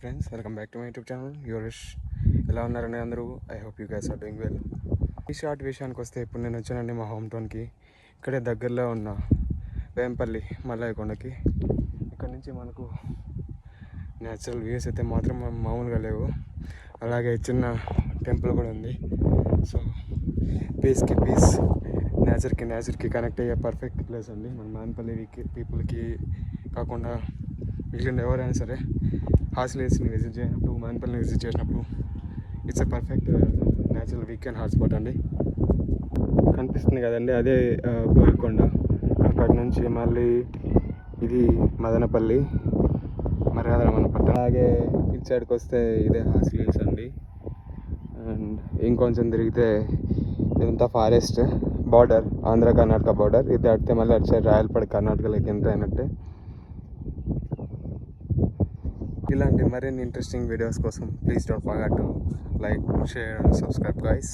Friends, welcome back to my YouTube channel యూరిష్. ఎలా ఉన్నారని అందరూ? I hope you guys are doing well. ఈ షార్ట్ విషయానికి వస్తే, ఇప్పుడు నేను వచ్చానండి మా హోమ్ టౌన్కి. ఇక్కడే దగ్గరలో ఉన్న వేంపల్లి మల్లయ్య కొండకి. ఇక్కడ నుంచి మనకు న్యాచురల్ వ్యూస్ అయితే మాత్రం మామూలుగా లేవు. అలాగే చిన్న టెంపుల్ కూడా ఉంది. సో పీస్కి పీస్, నేచర్కి కనెక్ట్ అయ్యే పర్ఫెక్ట్ ప్లేస్ అండి. మన మాన్పల్లి పీపుల్కి కాకుండా మిగిలిన ఎవరైనా సరే హాస్టల్స్ని విజిట్ చేసినప్పుడు, మాన్పల్లిని విజిట్ చేసినప్పుడు it's a perfect natural weekend hotspot అండి. కనిపిస్తుంది కదండి, అదే కోయికొండ. అక్కడి నుంచి మళ్ళీ ఇది మదనపల్లి, మర్యాదరమణ పట్టణం. అలాగే ఇటు సైడ్కి వస్తే ఇదే హాస్టల్స్ అండి. అండ్ ఇంకొంచెం తిరిగితే ఇదంతా forest border, Andhra Karnataka border. ఇది దాటితే మళ్ళీ అటు సైడ్ రాయలపాడు కర్ణాటకలోకి ఎంటర్ అయినట్టే. ఇలాంటి మరిన్ని ఇంట్రెస్టింగ్ వీడియోస్ కోసం please don't forget to like, share and subscribe guys.